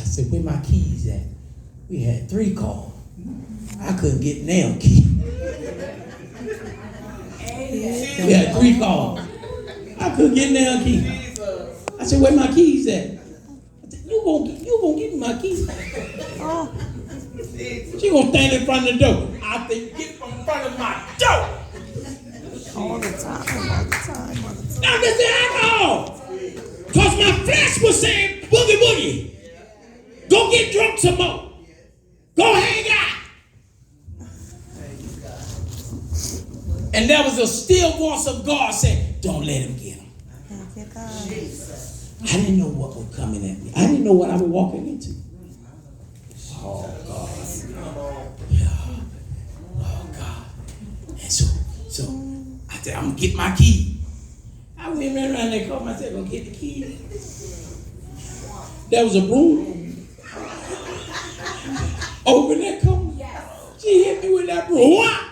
said, where my keys at? We had 3 cars. I couldn't get nail key. We had 3 cars. I couldn't get nail key. I said, where my keys at? I said, you gonna give me my keys? She gonna stand in front of the door. I said, get from front of my door. All the time. Now this is alcohol. Because my flesh was saying, boogie boogie. Go get drunk some more. Go hang out. And there was a still voice of God saying, don't let him get him. I didn't know what was coming at me. I didn't know what I was walking into. Oh, God. Yeah. Oh, God. And so I said, I'm going to get my key. I went around there, called myself, going to get the key. There was a broom over in that corner. She hit me with that broom. What?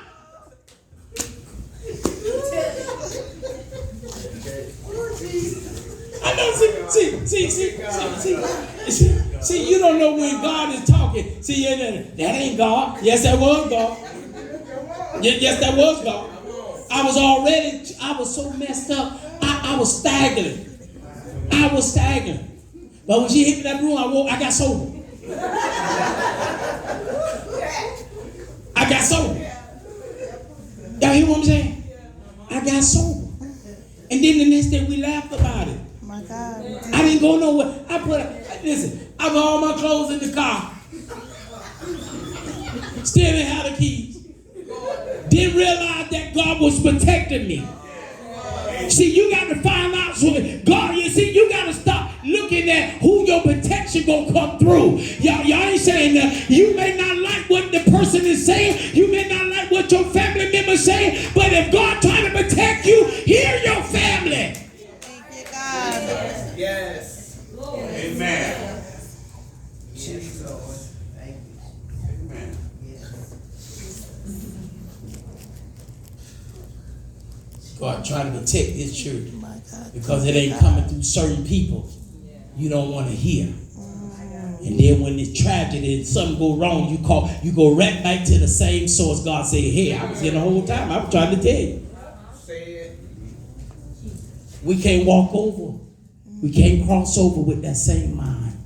I know, see, you don't know when God is talking. See, that ain't God. Yes, that was God. Yes, that was God. I was so messed up. I was staggering. But when she hit me that broom, I got sober. Y'all hear what I'm saying? I got sober. And then the next day we laughed about it. My God. I didn't go nowhere. I put all my clothes in the car. Still didn't have the keys. Didn't realize that God was protecting me. See, you got to find out something. God, you got to stop looking at who your protection gonna come through. Y'all ain't saying that. You may not like what the person is saying. You may not like what your family members say. But if God trying to protect you, hear your family. Thank you, God. Yes. Amen. Jesus. Amen. God trying to protect this church because it ain't coming through certain people you don't want to hear. And then when it's tragedy and something go wrong, you go right back to the same source. God say, hey, I was here the whole time. I was trying to tell you. We can't walk over. We can't cross over with that same mind.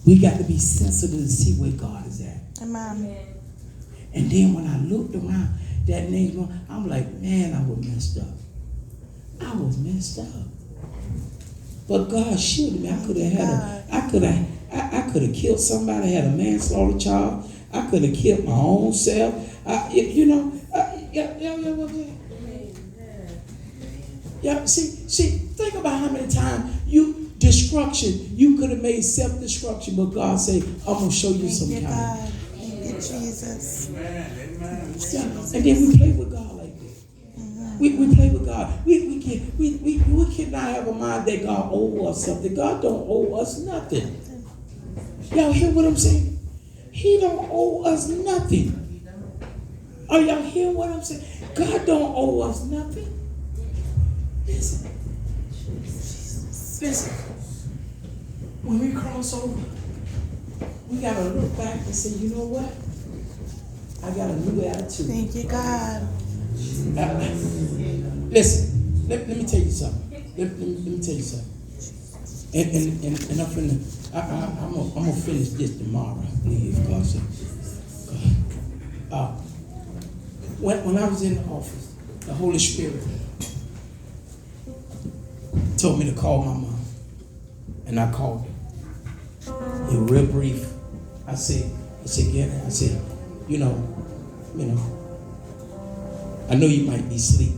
We got to be sensitive to see where God is at. Amen. And then when I looked around that next one, I'm like, man, I was messed up. I was messed up. But God shielded me. I could have killed somebody, had a manslaughter charge. I could have killed my own self. See, think about how many times you could have made self-destruction, but God said, I'm going to show you some kind. Thank you, Jesus. Amen. And then we play with God like that. We play with God. We cannot have a mind that God owes us something. God don't owe us nothing. Y'all hear what I'm saying? He don't owe us nothing. Are y'all hearing what I'm saying? God don't owe us nothing. Listen. When we cross over, we got to look back and say, you know what? I got a new attitude. Thank you, God. Listen, let me tell you something. Let me tell you something. And I'm gonna finish this tomorrow, I believe, God said. When I was in the office, the Holy Spirit told me to call my mom, and I called her. In real brief, I said, you know, I know you might be asleep,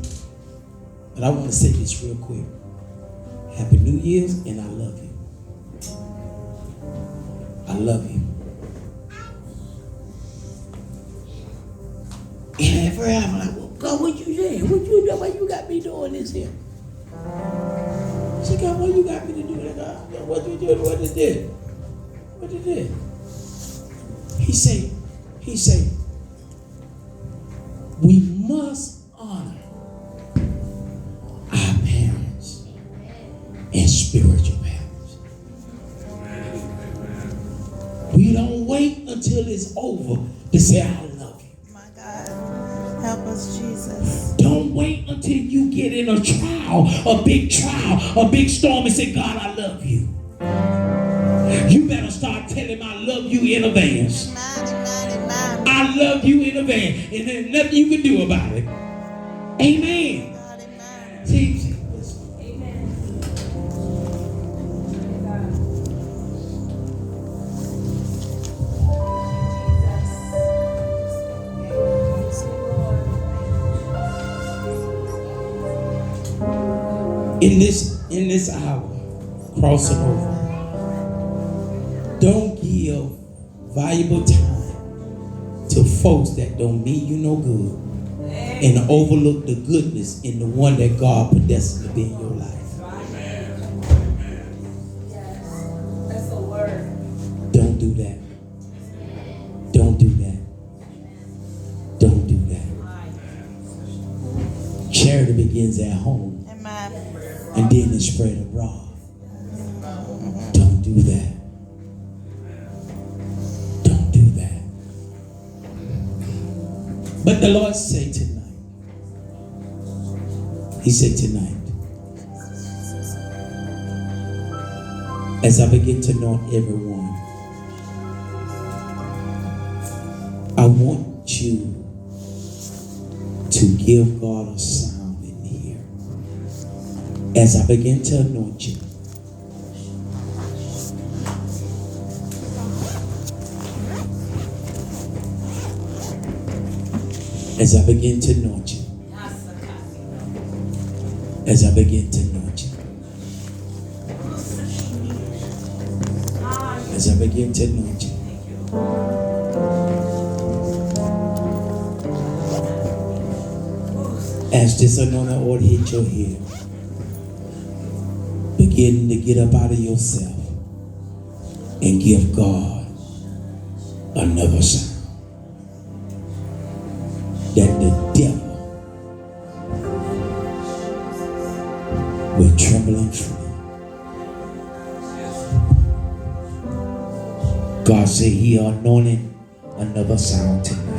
but I want to say this real quick. Happy New Year's, and I love you. I love you. And at first I'm like, well, God, what you saying? What you doing? Why you got me doing this here? She got, what you got me to do that? God, what you doing? What is this? What is this? He say, we must honor our parents and spiritual parents. We don't wait until it's over to say, I love you. My God. Help us, Jesus. Don't wait until you get in a trial, a big storm, and say, God, I love you. You better start telling him I love you in advance. Amen. I love you in advance. And there's nothing you can do about it. Amen. God, amen. See, in this hour, crossing over, don't give valuable time to folks that don't mean you no good and overlook the goodness in the one that God predestined to be in your life. That's a word. Don't do that. Don't do that. Don't do that. Charity begins at home. Amen. And then it's spread abroad. Don't do that. Don't do that. But the Lord said tonight, He said tonight, as I begin to know everyone, I want you to give God a sound in here. As I begin to anoint you, as I begin to anoint you, as I begin to anoint you, as I begin to anoint you, as this anointing oil hit your head, begin to get up out of yourself and give God another sound. That the devil will tremble and flee. God said He anointed another sound tonight.